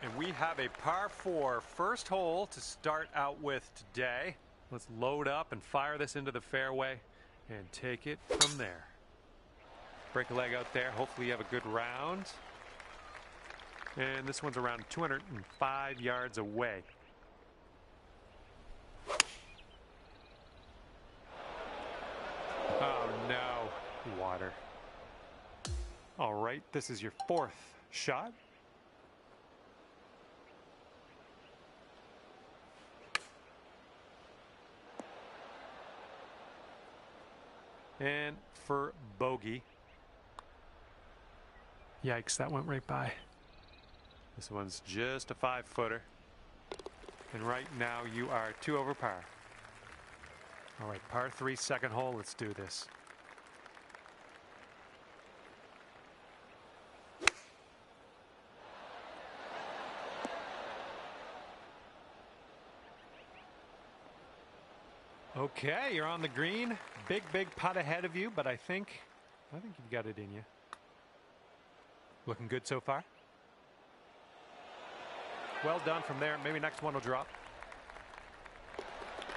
And we have a par 4 first hole to start out with today. Let's load up and fire this into the fairway and take it from there. Break a leg out there. Hopefully you have a good round. And this one's around 205 yards away. Oh no, water. All right, this is your 4th shot. And for bogey. Yikes, that went right by. This one's just a 5-footer. And right now you are 2 over par. All right, par 3, second hole. Let's do this. Okay, you're on the green. Big putt ahead of you, but I think you've got it in you. Looking good so far. Well done from there. Maybe next one will drop.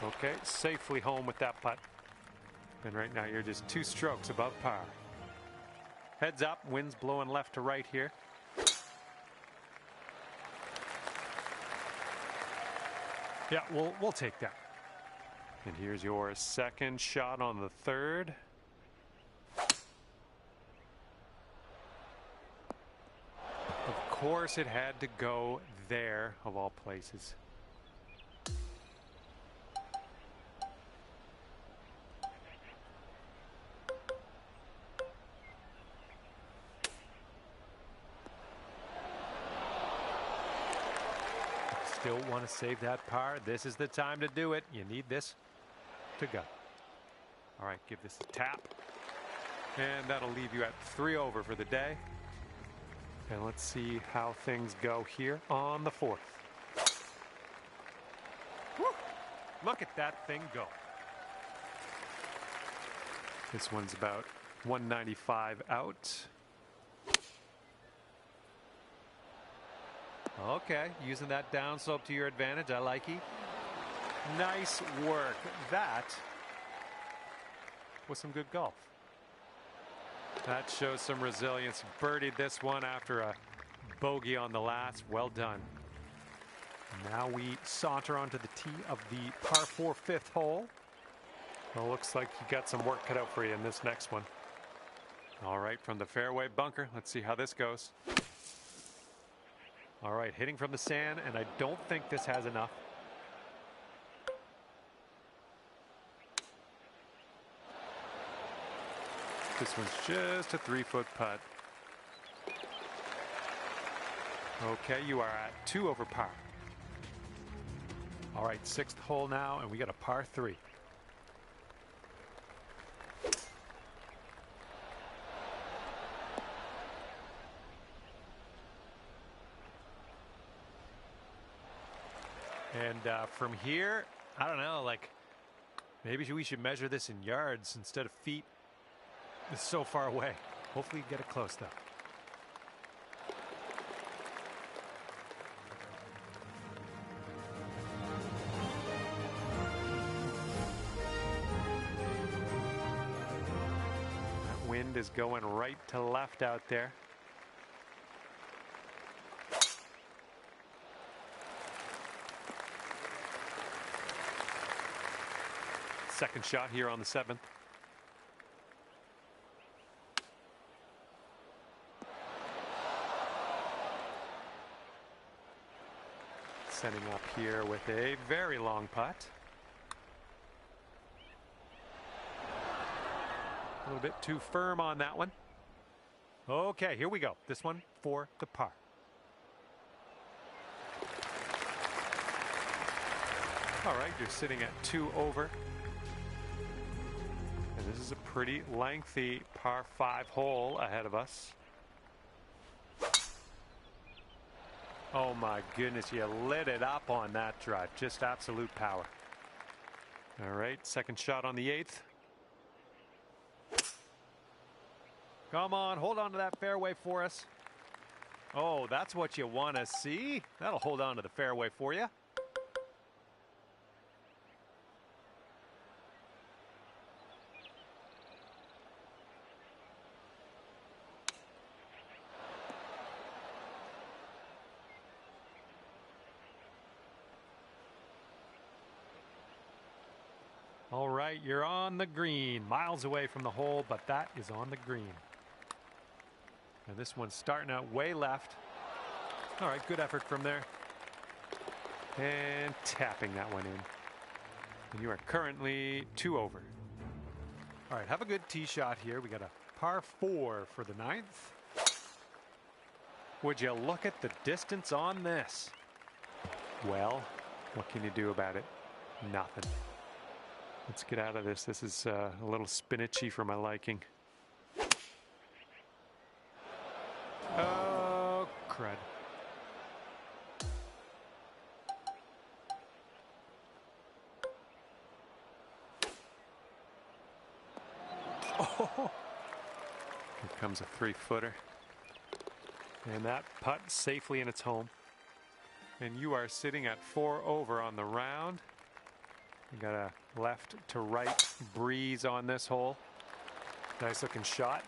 Okay, safely home with that putt. And right now you're just 2 strokes above par. Heads up, wind's blowing left to right here. Yeah, we'll take that. And here's your second shot on the 3rd. Of course it had to go there, of all places. Still want to save that par. This is the time to do it. You need this to go. All right, give this a tap. And that'll leave you at 3 over for the day. And let's see how things go here on the 4th. Woo! Look at that thing go. This one's about 195 out. Okay, using that downslope to your advantage. I like it. Nice work. That was some good golf. That shows some resilience. Birdied this one after a bogey on the last. Well done. Now we saunter onto the tee of the par 4 5th hole. Well, looks like you got some work cut out for you in this next one. All right, from the fairway bunker, let's see how this goes. All right, hitting from the sand, and I don't think this has enough. This one's just a 3-foot putt. Okay, you are at 2 over par. All right, 6th hole now, and we got a par 3. And from here, I don't know, like maybe we should measure this in yards instead of feet. It's so far away. Hopefully you get it close though. That wind is going right to left out there. Second shot here on the 7th. Setting up here with a very long putt. A little bit too firm on that one. Okay, here we go. This one for the par. All right, you're sitting at 2 over. And this is a pretty lengthy par 5 hole ahead of us. Oh my goodness, you lit it up on that drive. Just absolute power. All right, second shot on the 8th. Come on, hold on to that fairway for us. Oh, that's what you want to see. That'll hold on to the fairway for you. All right, you're on the green. Miles away from the hole, but that is on the green. And this one's starting out way left. All right, good effort from there. And tapping that one in. And you are currently 2 over. All right, have a good tee shot here. We got a par 4 for the 9th. Would you look at the distance on this? Well, what can you do about it? Nothing. Let's get out of this. This is a little spinachy for my liking. Oh, crud. Oh. Here comes a 3-footer. And that putt safely in its home. And you are sitting at 4 over on the round. You got a left to right breeze on this hole. Nice looking shot.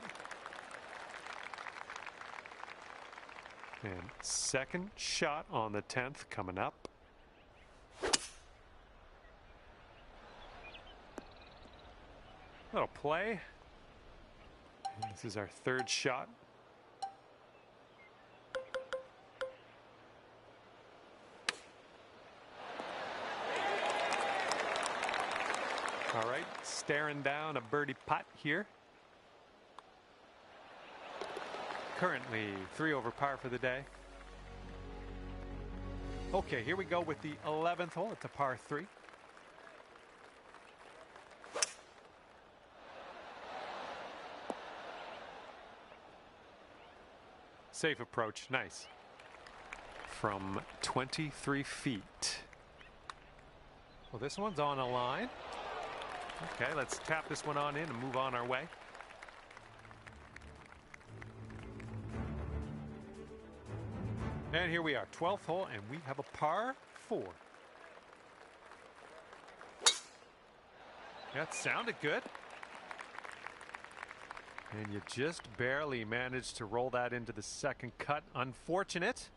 And second shot on the 10th coming up. Little play. And this is our 3rd shot. All right, staring down a birdie putt here. Currently 3 over par for the day. Okay, here we go with the 11th hole. It's a par 3. Safe approach, nice. From 23 feet. Well, this one's on a line. Okay, let's tap this one on in and move on our way. And here we are, 12th hole, and we have a par 4. That sounded good. And you just barely managed to roll that into the second cut. Unfortunate.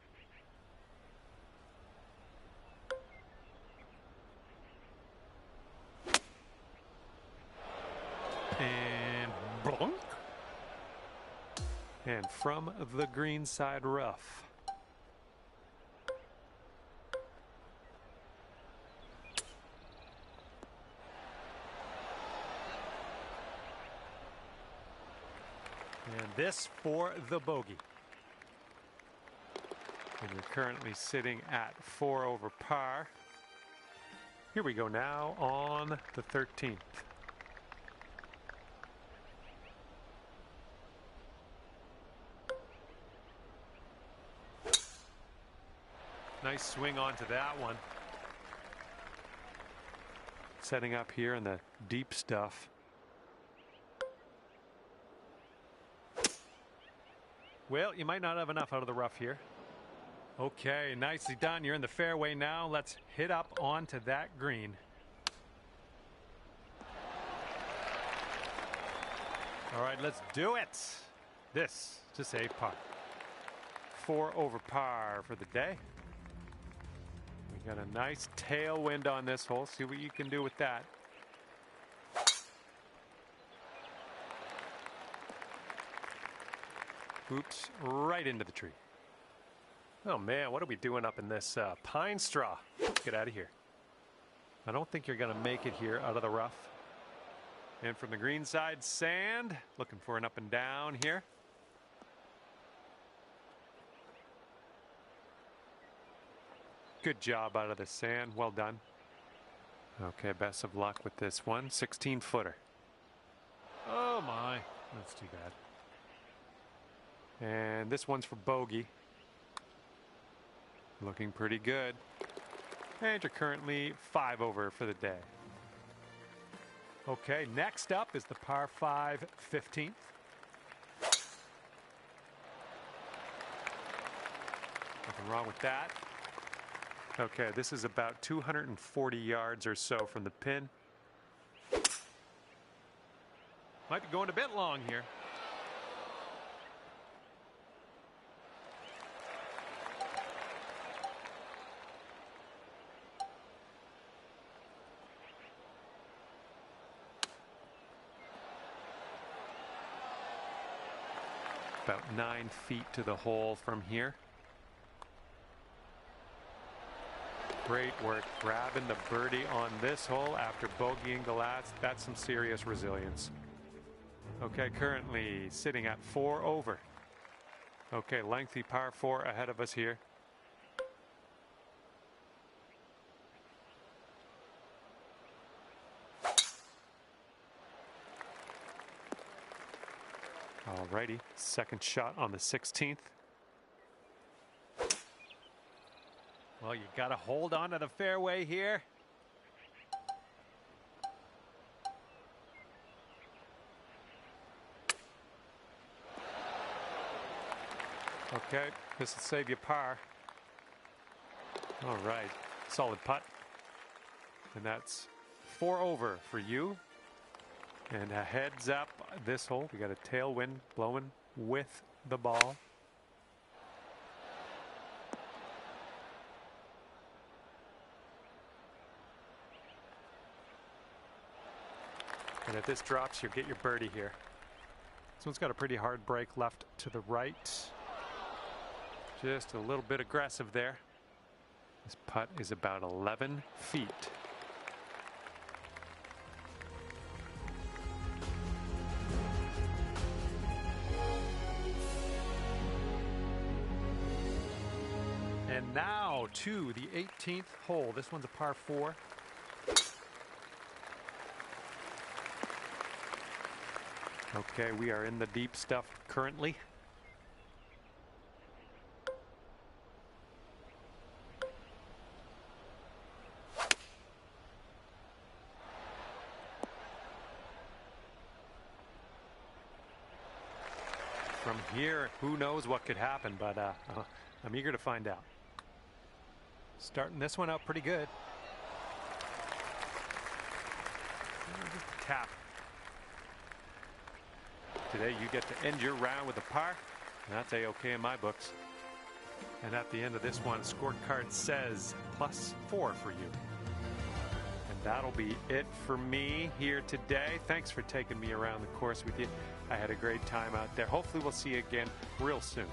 And blunk. And from the green side rough. And this for the bogey. And you're currently sitting at 4 over par. Here we go now on the 13th. Nice swing onto that one. Setting up here in the deep stuff. Well, you might not have enough out of the rough here. Okay, nicely done. You're in the fairway now. Let's hit up onto that green. All right, let's do it. This to save par. 4 over par for the day. We got a nice tailwind on this hole. See what you can do with that. Oops, right into the tree. Oh man, what are we doing up in this pine straw? Let's get out of here. I don't think you're going to make it here out of the rough. And from the green side, sand. Looking for an up and down here. Good job out of the sand. Well done. Okay, best of luck with this one. 16-footer. Oh my, that's too bad. And this one's for bogey. Looking pretty good. And you're currently 5 over for the day. Okay, next up is the par 5 15th. Nothing wrong with that. Okay, this is about 240 yards or so from the pin. Might be going a bit long here. About 9 feet to the hole from here. Great work grabbing the birdie on this hole after bogeying the last. That's some serious resilience. Okay, currently sitting at 4 over. Okay, lengthy par 4 ahead of us here. Alrighty, second shot on the 16th. Well, you got to hold on to the fairway here. Okay, this will save you par. All right, solid putt. And that's 4 over for you. And a heads up this hole. We got a tailwind blowing with the ball. And if this drops, you'll get your birdie here. This one's got a pretty hard break left to the right. Just a little bit aggressive there. This putt is about 11 feet. And now to the 18th hole. This one's a par 4. Okay, we are in the deep stuff currently. From here, who knows what could happen, but I'm eager to find out. Starting this one out pretty good. Just tap. Today you get to end your round with a par, and that's A-okay in my books. And at the end of this one, scorecard says +4 for you. And that'll be it for me here today. Thanks for taking me around the course with you. I had a great time out there. Hopefully we'll see you again real soon.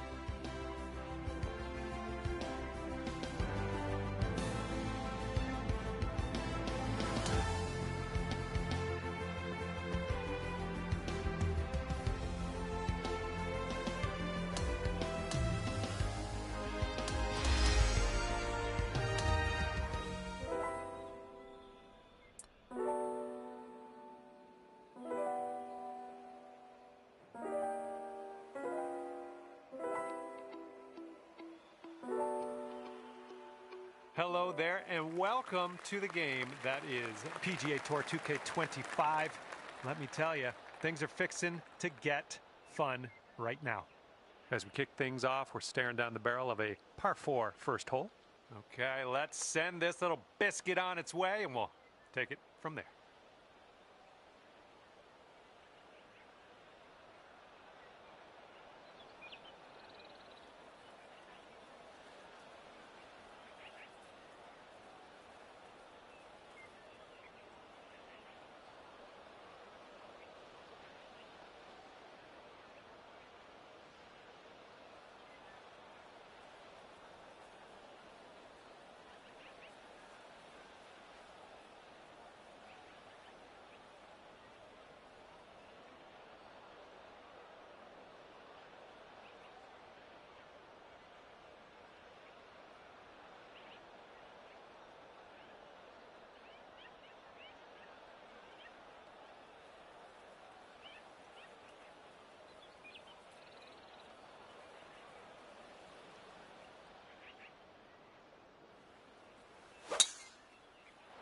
Hello there and welcome to the game that is PGA Tour 2K25. Let me tell you, things are fixing to get fun right now. As we kick things off, we're staring down the barrel of a par 4 first hole. Okay, let's send this little biscuit on its way and we'll take it from there.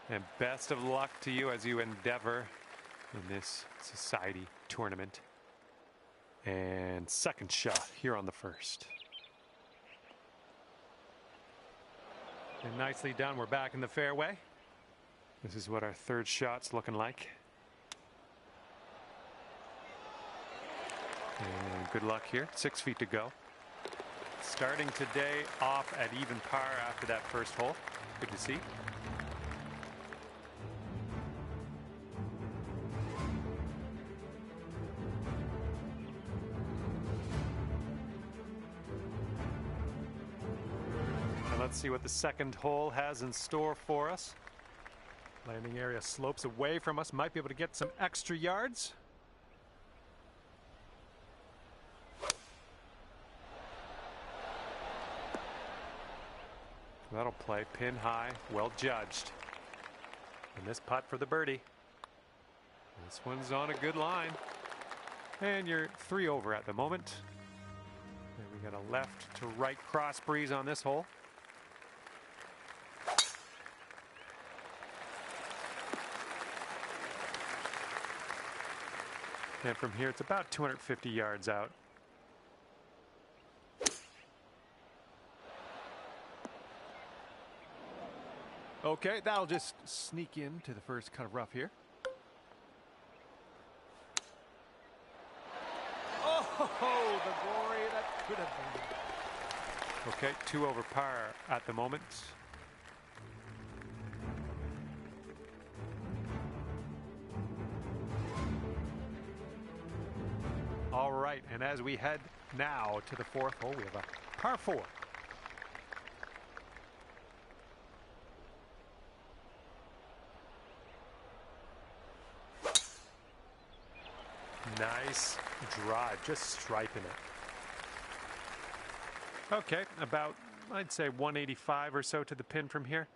And best of luck to you as you endeavor in this society tournament. And second shot here on the first. And nicely done. We're back in the fairway. This is what our third shot's looking like. And good luck here. 6 feet to go. Starting today off at even par after that first hole. Good to see. And let's see what the second hole has in store for us. Landing area slopes away from us. Might be able to get some extra yards. That'll play pin high, well judged. And this putt for the birdie. This one's on a good line. And you're 3 over at the moment. And we got a left to right cross breeze on this hole. And from here, it's about 250 yards out. Okay, that'll just sneak into the first cut of rough here. Oh, the glory that could have been. Okay, 2 over par at the moment. All right, and as we head now to the fourth hole, we have a par 4. Nice drive, just striping it. Okay, about, I'd say 185 or so to the pin from here.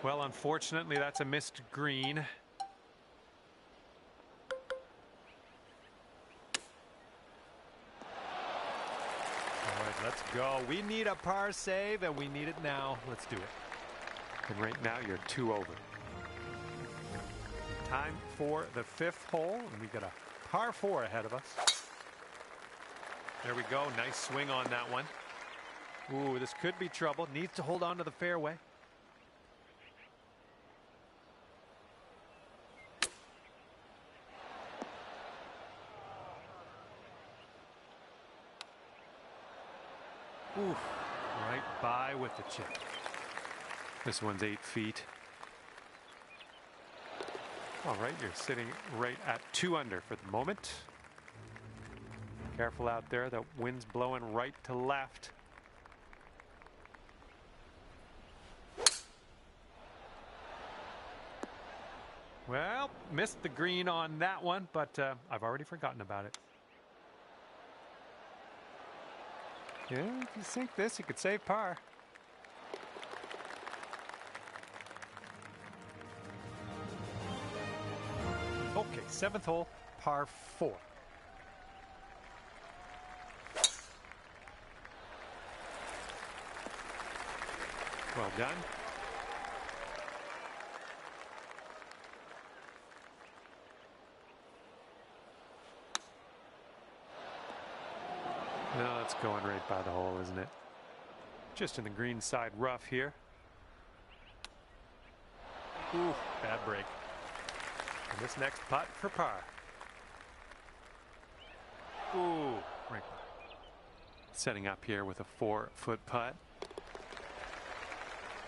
Well, unfortunately, that's a missed green. Let's go. We need a par save, and we need it now. Let's do it. And right now, you're 2 over. Time for the 5th hole, and we got a par 4 ahead of us. There we go. Nice swing on that one. Ooh, this could be trouble. Needs to hold on to the fairway. Ooh, right by with the chip. This one's 8 feet. All right, you're sitting right at 2 under for the moment. Careful out there, the wind's blowing right to left. Well, missed the green on that one, but I've already forgotten about it. Yeah, if you sink this, you could save par. Okay, 7th hole, par 4. Well done. No, it's going right by the hole, isn't it? Just in the green side rough here. Ooh, bad break. And this next putt for par. Ooh, right by. Setting up here with a 4-foot putt.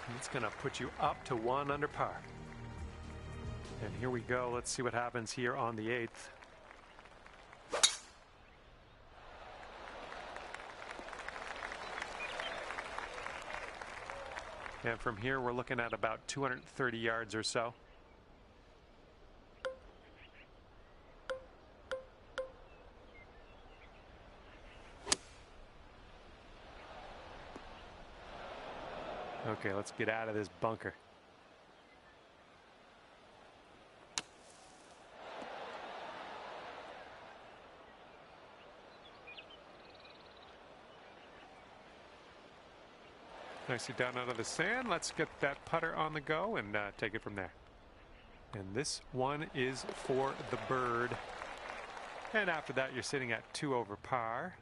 And it's going to put you up to 1 under par. And here we go. Let's see what happens here on the 8th. And from here, we're looking at about 230 yards or so. Okay, let's get out of this bunker. Nicely down out of the sand. Let's get that putter on the go and take it from there. And this one is for the bird. And after that, you're sitting at 2 over par.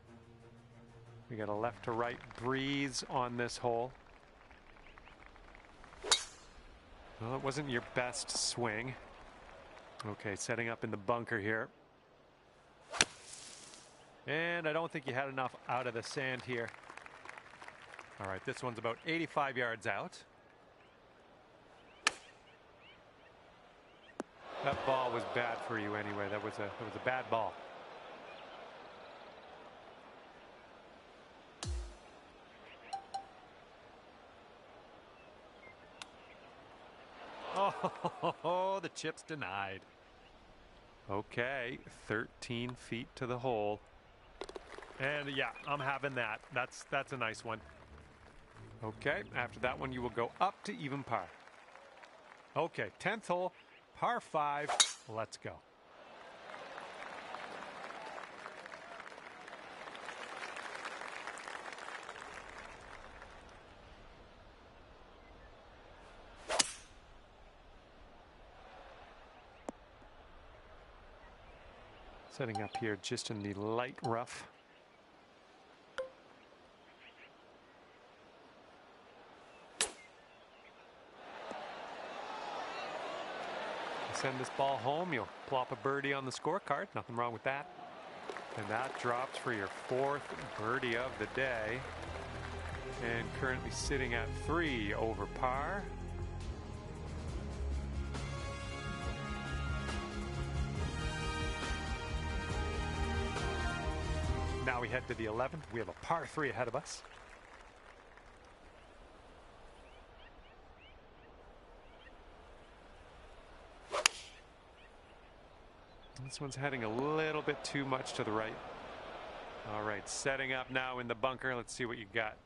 We got a left to right breeze on this hole. Well, it wasn't your best swing. Okay, setting up in the bunker here. And I don't think you had enough out of the sand here. All right, this one's about 85 yards out. That ball was bad for you anyway. That was a bad ball. Oh, the chip's denied. Okay, 13 feet to the hole. And yeah, I'm having that. That's a nice one. Okay, after that one, you will go up to even par. Okay, 10th hole, par 5. Let's go. Setting up here just in the light rough. Send this ball home, you'll plop a birdie on the scorecard. Nothing wrong with that. And that drops for your 4th birdie of the day. And currently sitting at 3 over par. Now we head to the 11th. We have a par 3 ahead of us. This one's heading a little bit too much to the right. All right, setting up now in the bunker. Let's see what you got.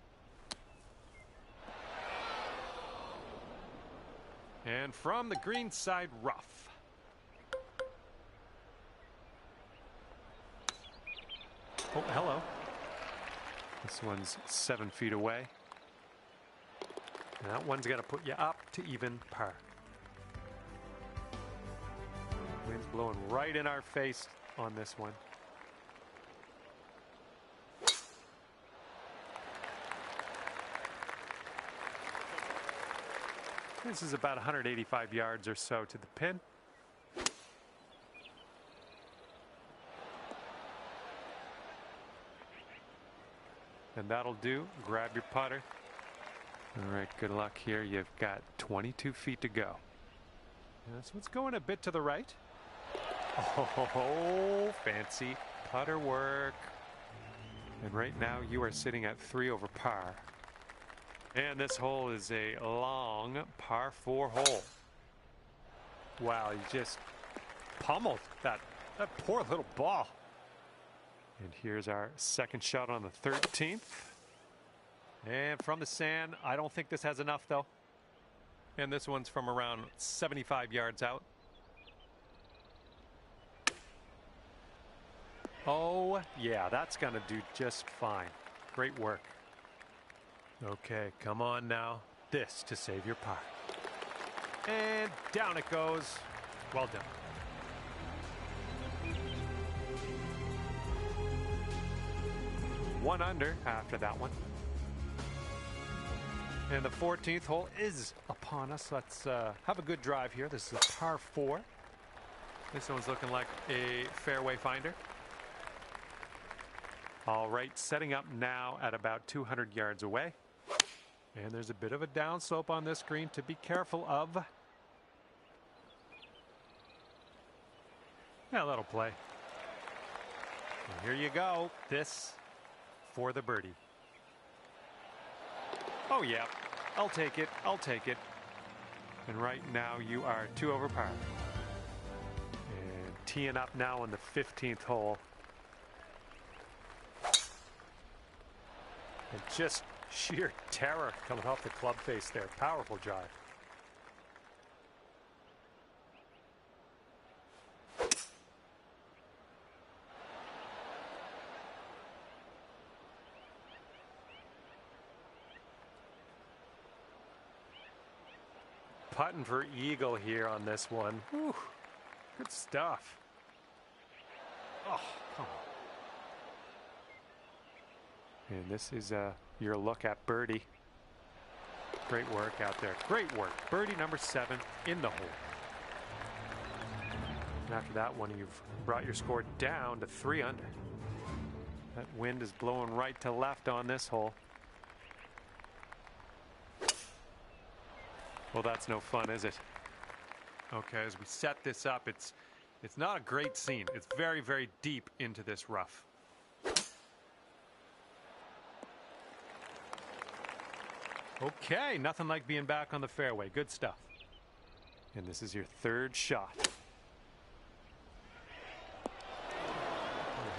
And from the green side rough. Oh, hello. This one's 7 feet away. And that one's going to put you up to even par. Wind's blowing right in our face on this one. This is about 185 yards or so to the pin. And that'll do. Grab your putter. All right, good luck here. You've got 22 feet to go. This one's going a bit to the right. Oh, fancy putter work. And right now you are sitting at 3 over par. And this hole is a long par 4 hole. Wow, you just pummeled that poor little ball. And here's our second shot on the 13th. And from the sand, I don't think this has enough though. And this one's from around 75 yards out. Oh, yeah, that's going to do just fine. Great work. Okay, come on now. This to save your par. And down it goes. Well done. One under after that one. And the 14th hole is upon us. Let's have a good drive here. This is a par 4. This one's looking like a fairway finder. All right, setting up now at about 200 yards away. And there's a bit of a downslope on this green to be careful of. Yeah, that'll play. And here you go. This for the birdie. Oh, yeah. I'll take it. I'll take it. And right now you are 2 over par. And teeing up now on the 15th hole. And just sheer terror coming off the club face there. Powerful drive. Putting for eagle here on this one. Whew, good stuff. Oh. And this is your look at birdie. Great work out there. Great work. Birdie number 7 in the hole. And after that one, you've brought your score down to 3 under. That wind is blowing right to left on this hole. Well, that's no fun, is it? Okay, as we set this up, it's not a great scene. It's very, very deep into this rough. Okay, nothing like being back on the fairway. Good stuff. And this is your 3rd shot. You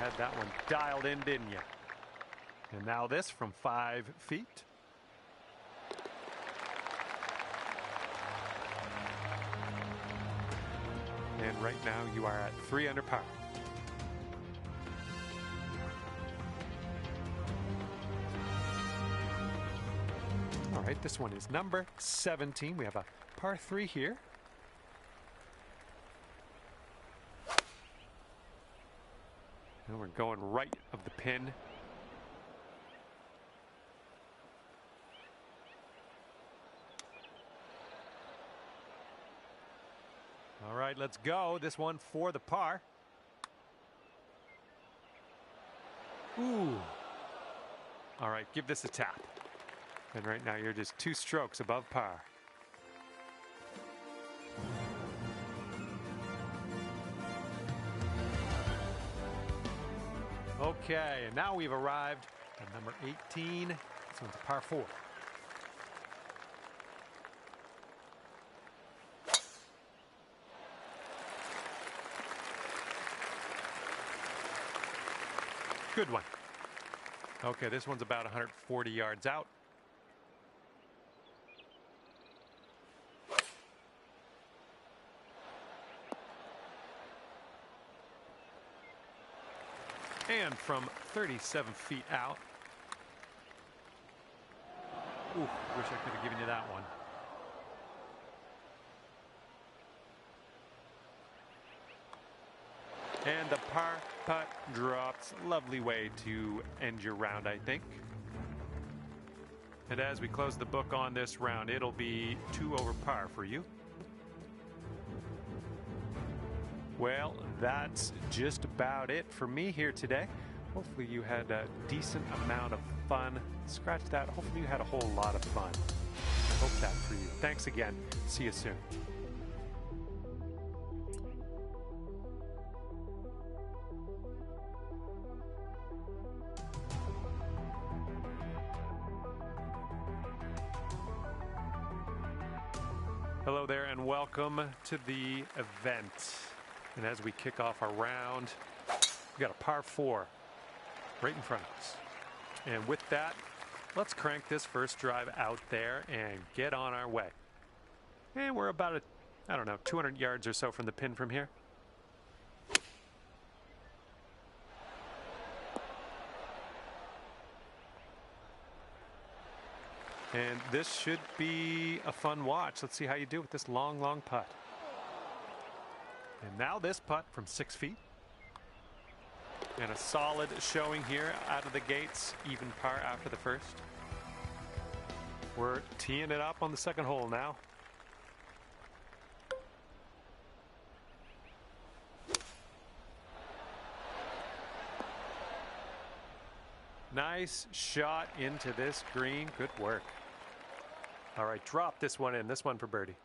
had that one dialed in, didn't you? And now this from 5 feet. And right now you are at 3 under par. All right, this one is number 17. We have a par 3 here. And we're going right of the pin. All right, let's go. This one for the par. Ooh. All right, give this a tap. And right now you're just 2 strokes above par. Okay, and now we've arrived at number 18. This one's a par 4. Good one. Okay, this one's about 140 yards out. And from 37 feet out. Ooh, wish I could have given you that one. And the par putt drops. Lovely way to end your round, I think. And as we close the book on this round, it'll be 2 over par for you. Well, that's just about it for me here today. Hopefully you had a decent amount of fun. Scratch that. Hopefully you had a whole lot of fun. Hope that for you. Thanks again. See you soon. Hello there and welcome to the event. And as we kick off our round, we got a par 4 right in front of us. And with that, let's crank this first drive out there and get on our way. And we're about, I don't know, 200 yards or so from the pin from here. And this should be a fun watch. Let's see how you do with this long, long putt. And now this putt from 6 feet. And a solid showing here out of the gates. Even par after the first. We're teeing it up on the second hole now. Nice shot into this green. Good work. All right, drop this one in. This one for birdie.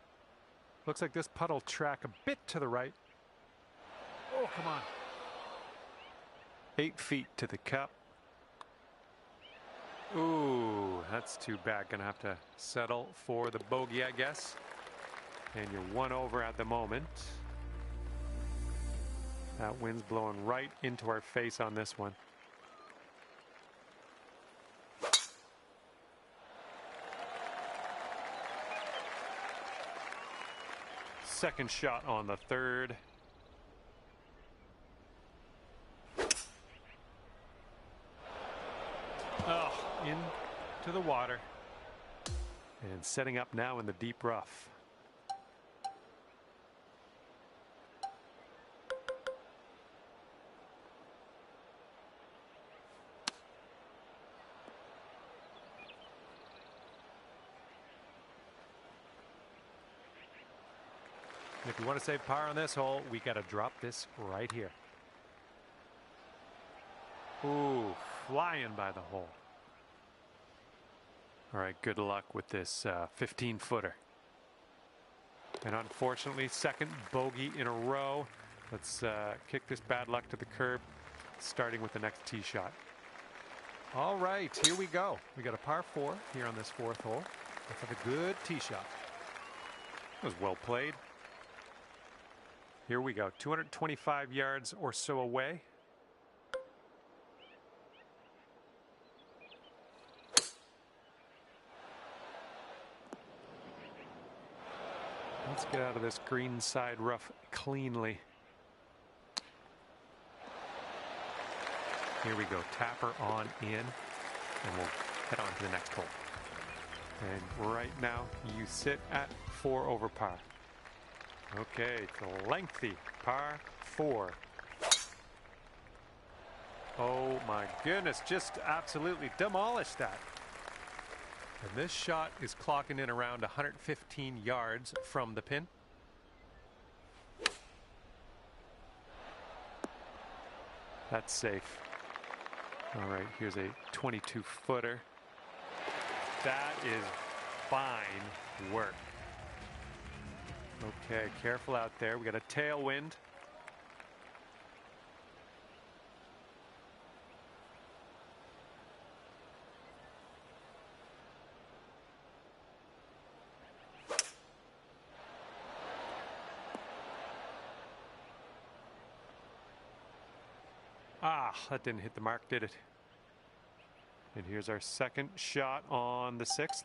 Looks like this putt will track a bit to the right. Oh, come on. 8 feet to the cup. Ooh, that's too bad. Gonna have to settle for the bogey, I guess. And you're 1 over at the moment. That wind's blowing right into our face on this one. Second shot on the third. Oh, into the water. And setting up now in the deep rough. If you want to save par on this hole, we got to drop this right here. Ooh, flying by the hole. All right, good luck with this 15-footer. And unfortunately, second bogey in a row. Let's kick this bad luck to the curb, starting with the next tee shot. All right, here we go. We got a par 4 here on this 4th hole. Let's have a good tee shot. That was well played. Here we go, 225 yards or so away. Let's get out of this green side rough cleanly. Here we go, tapper on in, and we'll head on to the next hole. And right now, you sit at 4 over par. Okay, it's a lengthy par 4. Oh my goodness, just absolutely demolished that. And this shot is clocking in around 115 yards from the pin. That's safe. All right, here's a 22-footer. That is fine work. Okay, careful out there. We got a tailwind. Ah, that didn't hit the mark, did it? And here's our second shot on the 6th.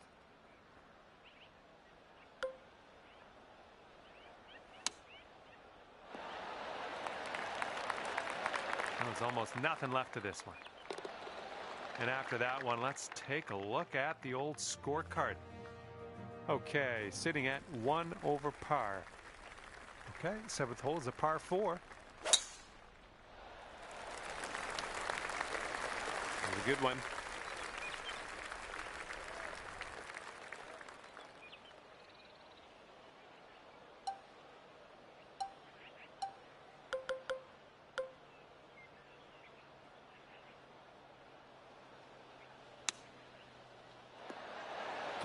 There's almost nothing left of this one. And after that one, let's take a look at the old scorecard. Okay, sitting at 1 over par. Okay, 7th hole is a par 4. A good one.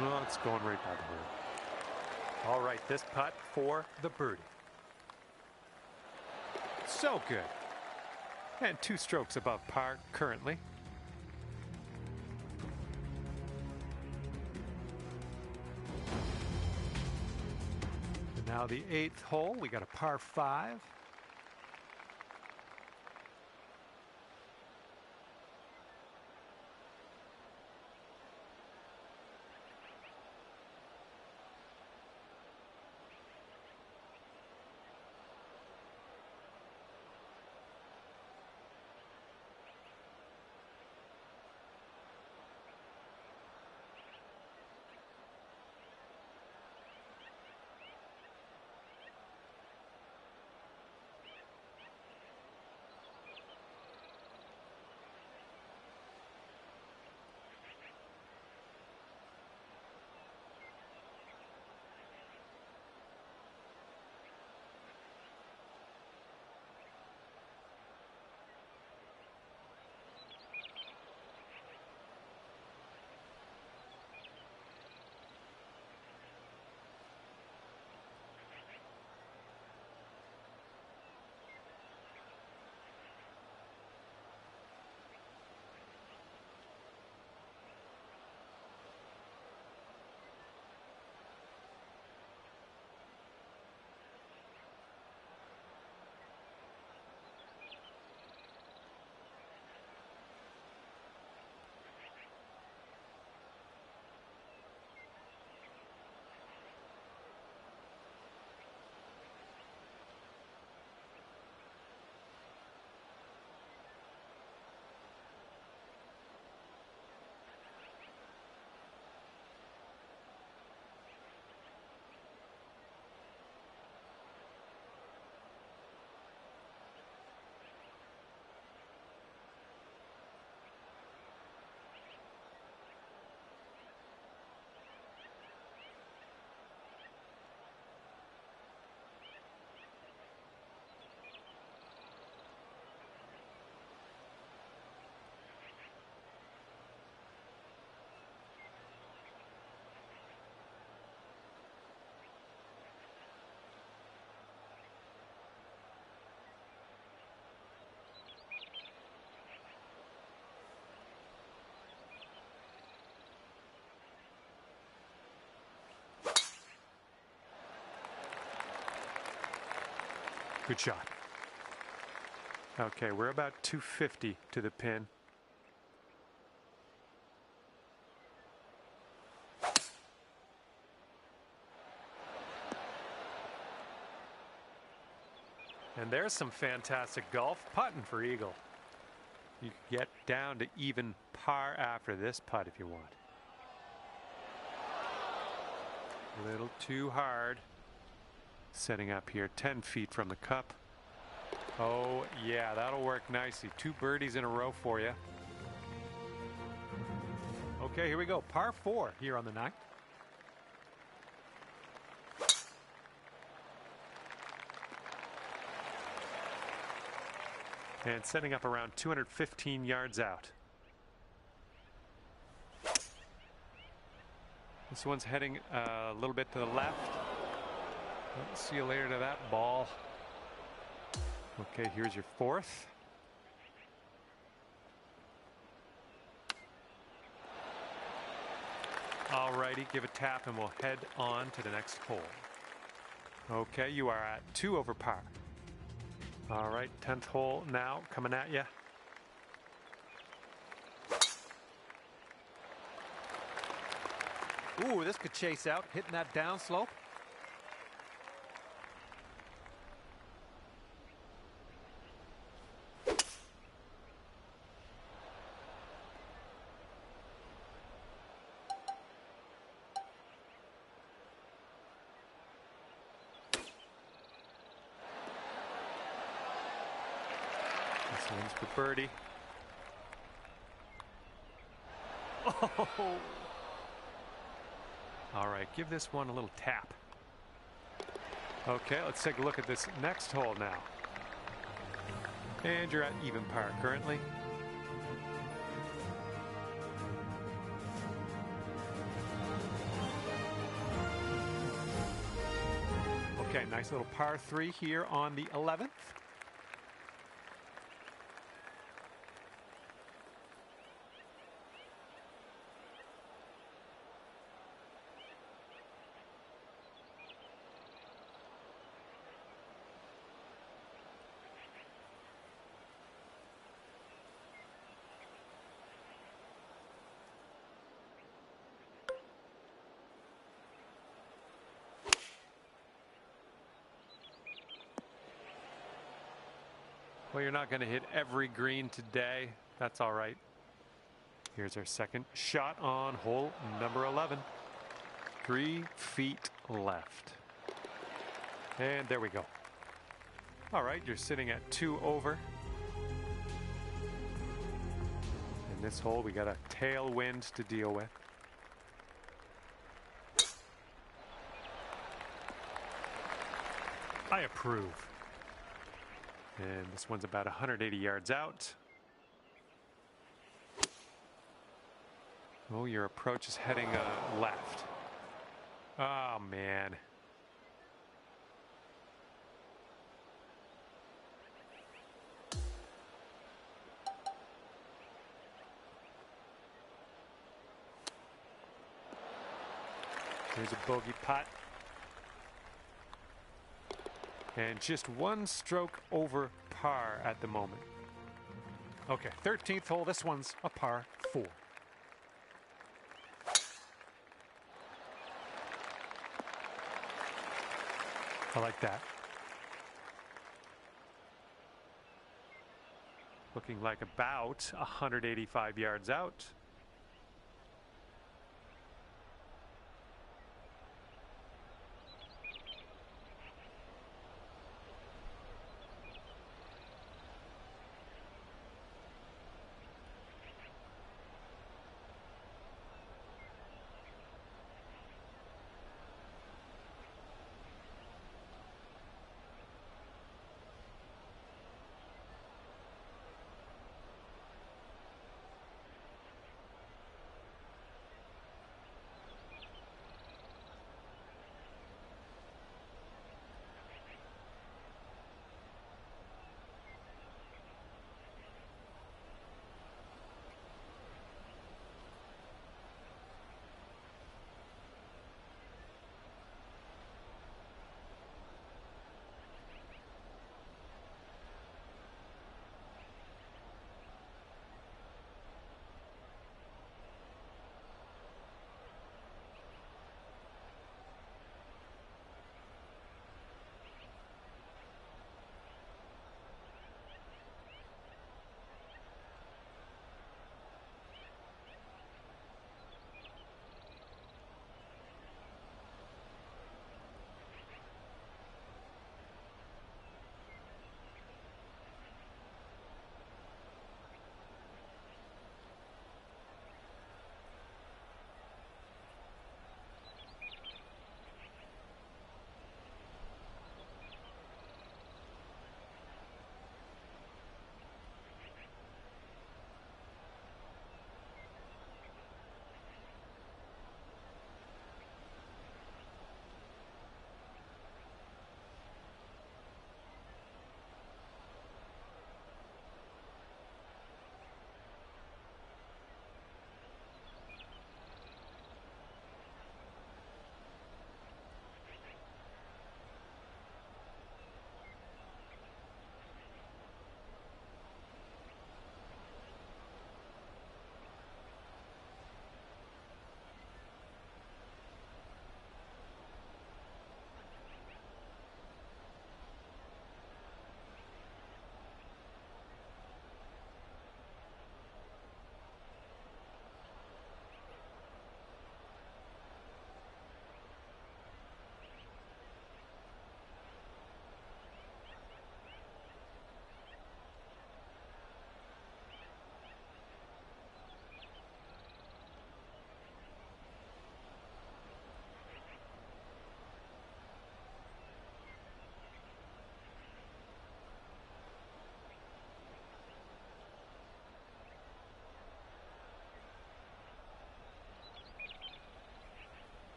Well, it's going right by the hole. All right, this putt for the birdie. So good. And 2 strokes above par currently. And now the 8th hole, we got a par 5. Good shot. Okay, we're about 250 to the pin. And there's some fantastic golf putting for eagle. You can get down to even par after this putt if you want. A little too hard. Setting up here 10 feet from the cup. Oh yeah, that'll work nicely. 2 birdies in a row for you. Okay, here we go. Par 4 here on the night. And setting up around 215 yards out. This one's heading a little bit to the left. See you later to that ball. Okay, here's your 4th. Alrighty, give a tap and we'll head on to the next hole. Okay, you are at 2 over par. All right, 10th hole now coming at you. Ooh, this could chase out, hitting that downslope. This one's for birdie. Oh! All right, give this one a little tap. Okay, let's take a look at this next hole now. And you're at even par currently. Okay, nice little par 3 here on the 11th. Well, you're not going to hit every green today. That's all right. Here's our second shot on hole number 11. 3 feet left. And there we go. All right, you're sitting at 2 over. In this hole, we got a tailwind to deal with. I approve. And this one's about 180 yards out. Oh, your approach is heading left. Oh, man. Here's a bogey putt. And just 1 stroke over par at the moment. Okay, 13th hole. This one's a par 4. I like that. Looking like about 185 yards out.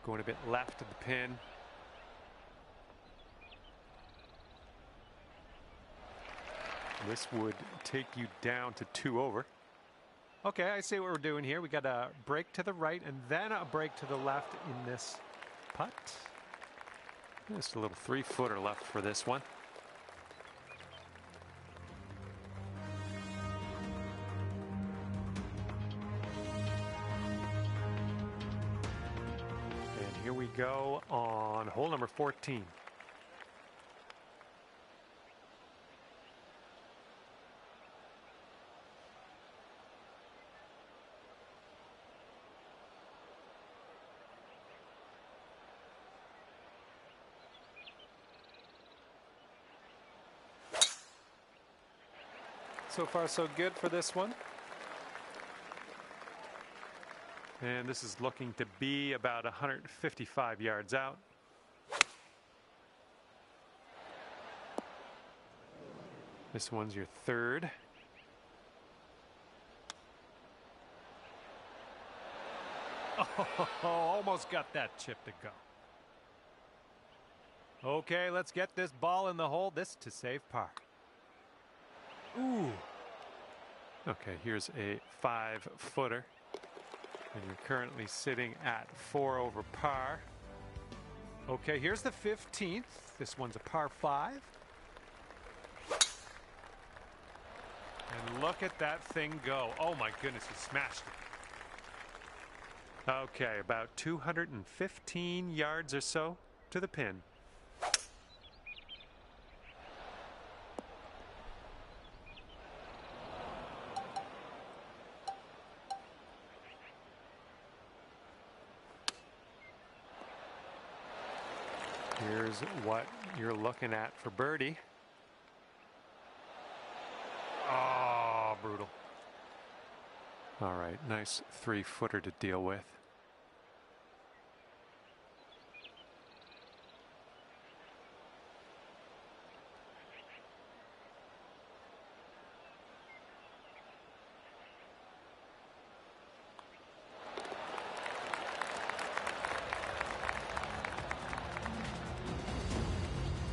Going a bit left of the pin. This would take you down to 2 over. Okay, I see what we're doing here. We got a break to the right and then a break to the left in this putt. Just a little 3-footer left for this one. And here we go on hole number 14. So far, so good for this one. And this is looking to be about 155 yards out. This one's your third. Oh, almost got that chip to go. Okay, let's get this ball in the hole. This to save par. Ooh. Okay, here's a 5-footer. And you're currently sitting at 4 over par. Okay, here's the 15th. This one's a par 5. And look at that thing go. Oh my goodness, he smashed it. Okay, about 215 yards or so to the pin. Here's what you're looking at for birdie. Oh, brutal. All right, nice 3-footer to deal with.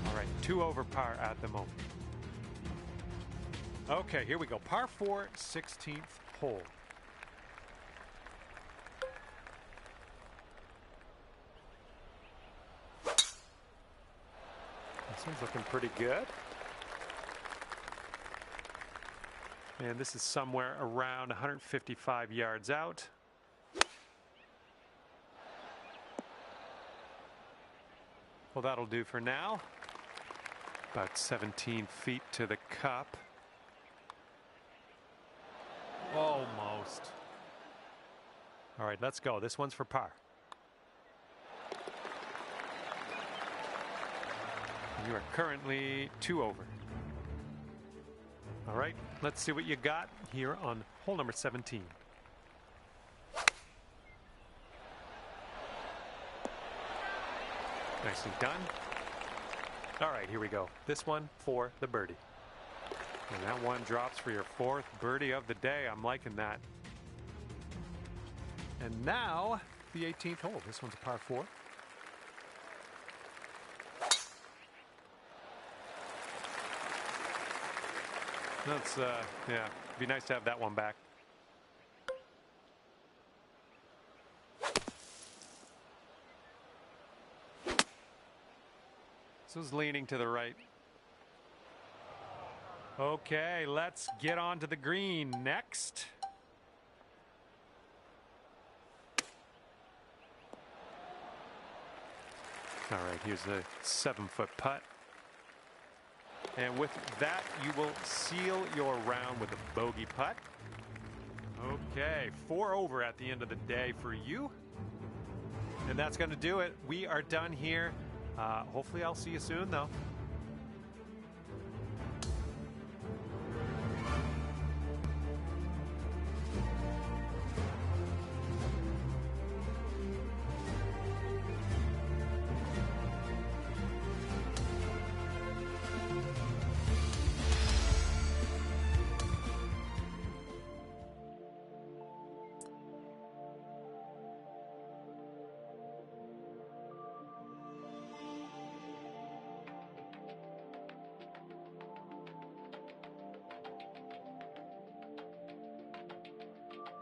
All right, 2 over par at the moment. Okay, here we go. Par 4, 16th hole. This one's looking pretty good. And this is somewhere around 155 yards out. Well, that'll do for now. About 17 feet to the cup. Almost. All right, let's go. This one's for par. You are currently 2 over. All right, let's see what you got here on hole number 17. Nicely done. All right, here we go. This one for the birdie. And that one drops for your 4th birdie of the day. I'm liking that. And now the 18th hole. This one's a par 4. That's yeah, be nice to have that one back. This is leaning to the right. Okay, let's get on to the green next. All right, here's the 7-foot putt. And with that, you will seal your round with a bogey putt. Okay, 4 over at the end of the day for you. And that's going to do it. We are done here. Hopefully I'll see you soon, though.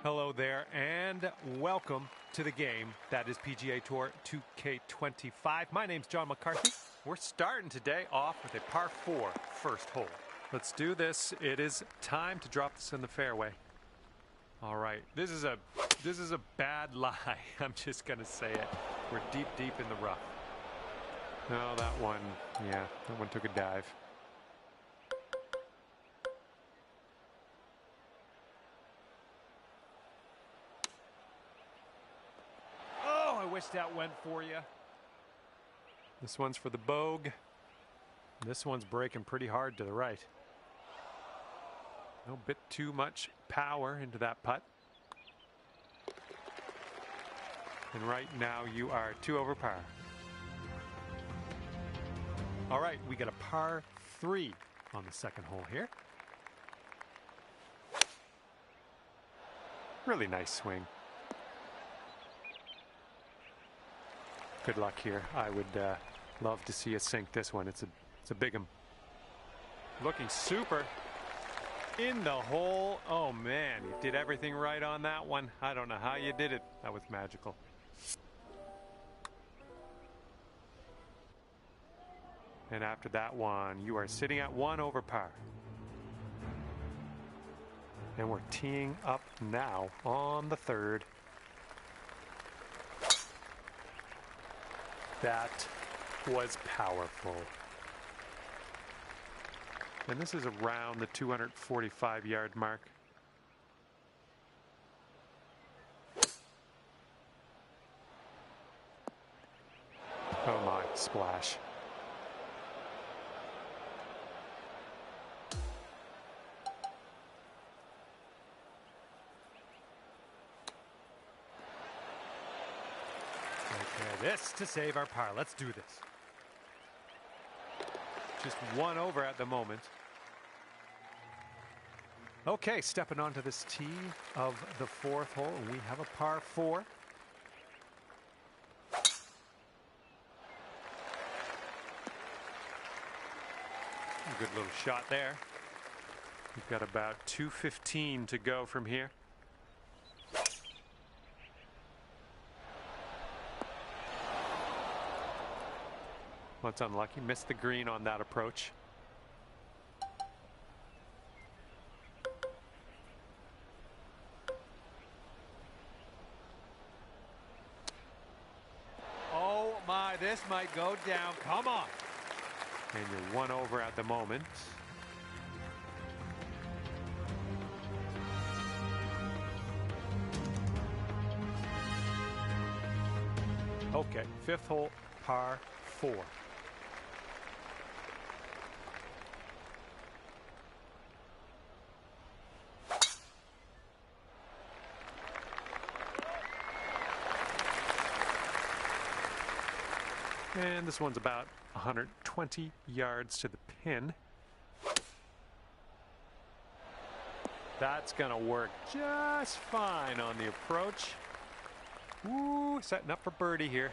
Hello there, and welcome to the game that is PGA Tour 2K25. My name's John McCarthy. We're starting today off with a par 4 first hole. Let's do this. It is time to drop this in the fairway. All right, this is a bad lie. I'm just gonna say it. We're deep in the rough. No, that one took a dive. I wish that went for you. This one's for the bogue. This one's breaking pretty hard to the right. A bit too much power into that putt. And right now you are 2 over par. All right, we got a par 3 on the second hole here. Really nice swing. Good luck here. I would love to see us sink this one. It's a big one. Looking super in the hole. Oh man, you did everything right on that one. I don't know how you did it. That was magical. And after that one, you are sitting at 1 over par. And we're teeing up now on the third. That was powerful. And this is around the 245-yard mark. Oh my, splash. This to save our par. Let's do this. Just 1 over at the moment. Okay, stepping onto this tee of the 4th hole, and we have a par 4. A good little shot there. We've got about 215 to go from here. Well, it's unlucky. Missed the green on that approach. Oh my, this might go down. Come on. And you're 1 over at the moment. Okay, 5th hole, par 4. And this one's about 120 yards to the pin. That's gonna work just fine on the approach. Ooh, setting up for birdie here.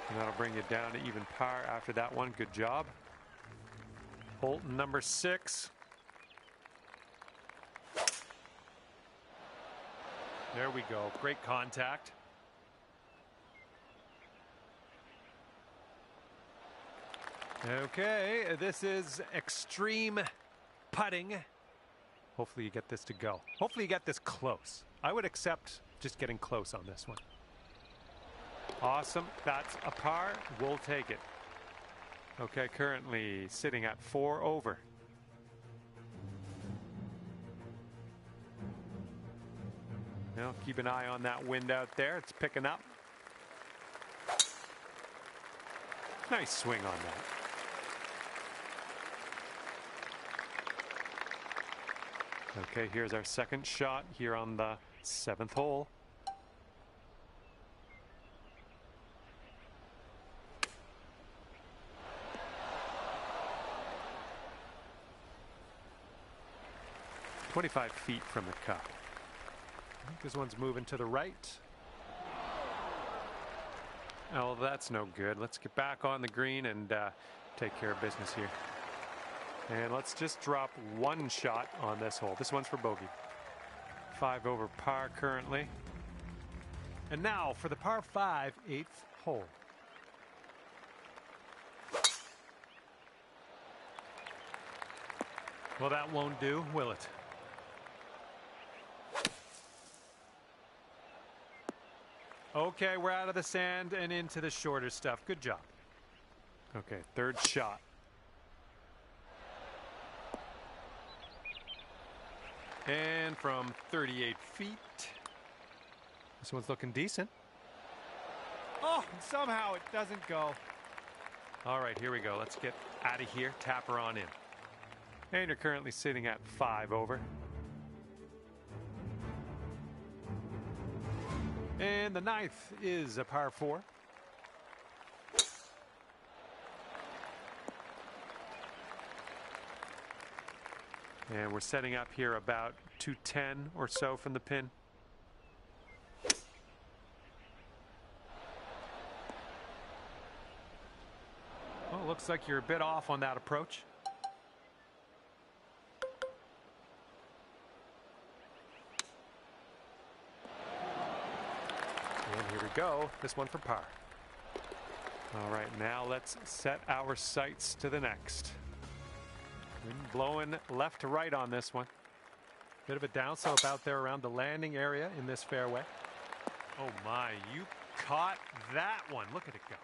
And that'll bring you down to even par after that one. Good job. Hole number 6. There we go. Great contact. Okay, this is extreme putting. Hopefully you get this to go. Hopefully you get this close. I would accept just getting close on this one. Awesome. That's a par. We'll take it. Okay, currently sitting at 4 over. Now keep an eye on that wind out there. It's picking up. Nice swing on that. Okay, here's our second shot here on the 7th hole. "25 feet from the cup." I think this one's moving to the right. Oh, that's no good. Let's get back on the green and take care of business here. And let's just drop 1 shot on this hole. This one's for bogey. 5 over par currently. And now for the par 5, 8th hole. Well, that won't do, will it? Okay, we're out of the sand and into the shorter stuff. Good job. Okay, third shot. And from 38 feet, this one's looking decent. Oh, somehow it doesn't go. All right, here we go. Let's get out of here. Tap her on in. And you're currently sitting at 5 over. And the 9th is a par 4. And we're setting up here about 210 or so from the pin. Well, looks like you're a bit off on that approach. And here we go. This one for par. All right, now let's set our sights to the next. Wind blowing left to right on this one. Bit of a downslope out there around the landing area in this fairway. Oh my, you caught that one. Look at it go.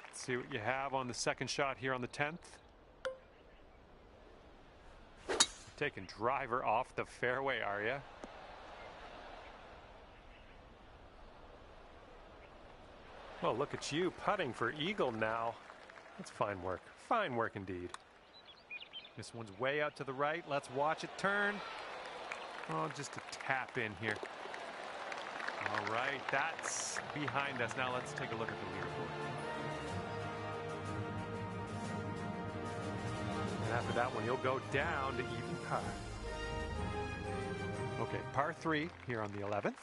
Let's see what you have on the second shot here on the 10th. Taking driver off the fairway, are you? Oh, look at you putting for eagle now. That's fine work. Fine work indeed. This one's way out to the right. Let's watch it turn. Oh, just a tap in here. All right, that's behind us. Now let's take a look at the leaderboard. And after that one, you'll go down to even par. Okay, par 3 here on the 11th.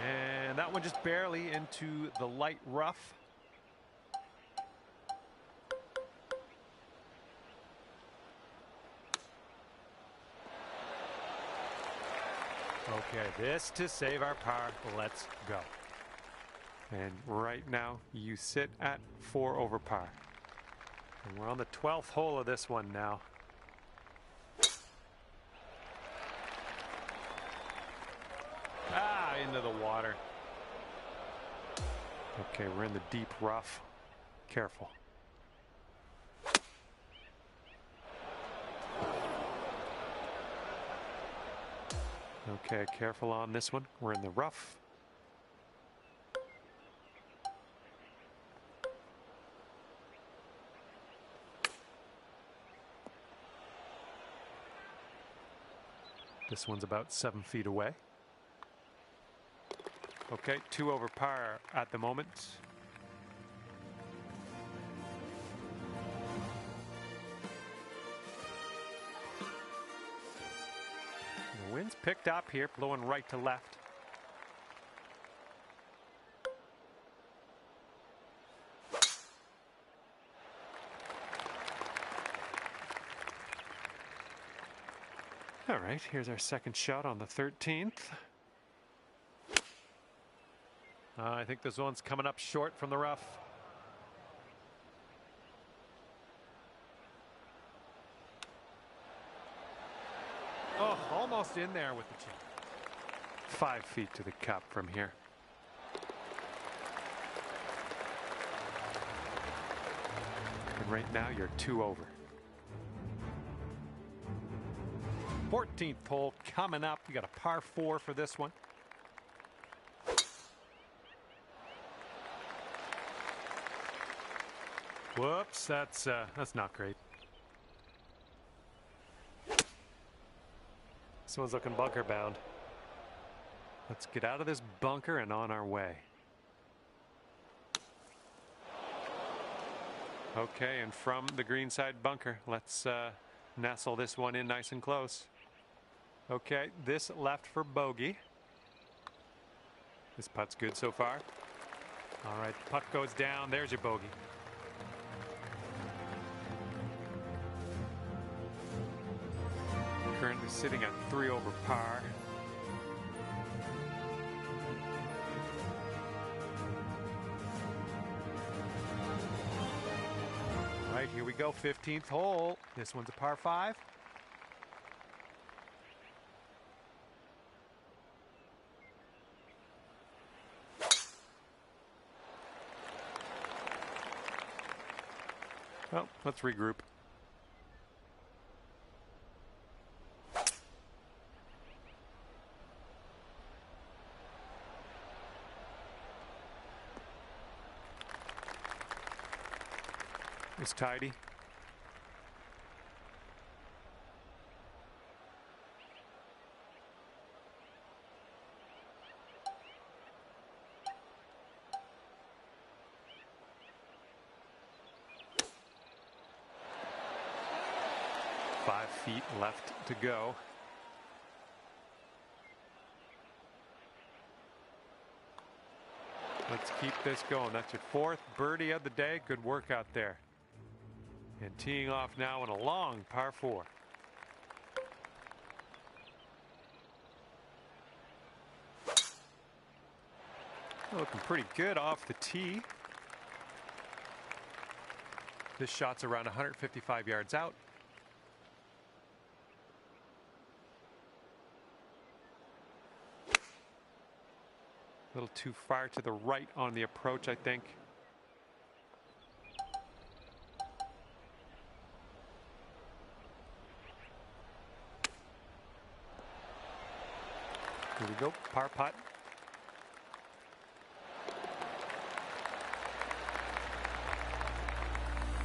And that one just barely into the light rough. Okay, this to save our par. Let's go. And right now you sit at 4 over par. And we're on the 12th hole of this one now. Into the water. Okay, we're in the deep rough. Careful. Okay, careful on this one. We're in the rough. This one's about 7 feet away. Okay, 2 over par at the moment. The wind's picked up here, blowing right to left. All right, here's our second shot on the 13th. I think this one's coming up short from the rough. Oh, almost in there with the chip. 5 feet to the cup from here. And right now you're 2 over. 14th hole coming up. You got a par 4 for this one. Whoops, that's not great. This one's looking bunker bound. Let's get out of this bunker and on our way. Okay, and from the greenside bunker, let's nestle this one in nice and close. Okay, this left for bogey. This putt's good so far. All right, the puck goes down. There's your bogey. Currently sitting at 3 over par. All right, here we go, 15th hole. This one's a par 5. Well, let's regroup. It's tidy. Five feet left to go. Let's keep this going. That's your 4th birdie of the day. Good work out there. And teeing off now in a long par 4. Looking pretty good off the tee. This shot's around 155 yards out. A little too far to the right on the approach, I think. Here we go, par putt.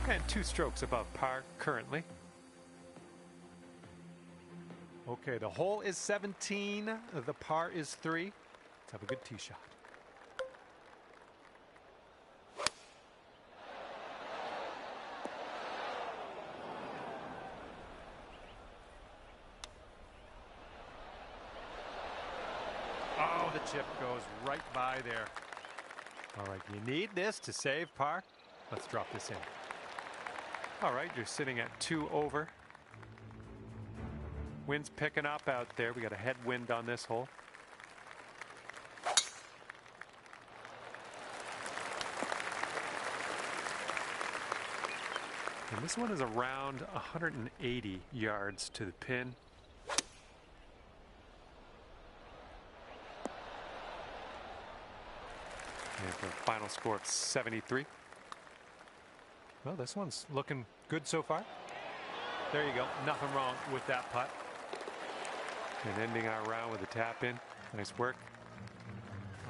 And 2 strokes above par currently. Okay, the hole is 17. The par is 3. Let's have a good tee shot. Oh, the chip goes right by there. All right, you need this to save par. Let's drop this in. All right, you're sitting at 2 over. Wind's picking up out there. We got a headwind on this hole. And this one is around 180 yards to the pin. And for a final score of 73. Well, this one's looking good so far. There you go. Nothing wrong with that putt. And ending our round with a tap in. Nice work.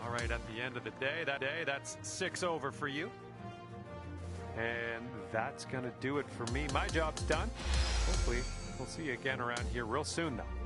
All right, at the end of the day, that's 6 over for you. And that's going to do it for me. My job's done. Hopefully, we'll see you again around here real soon, though.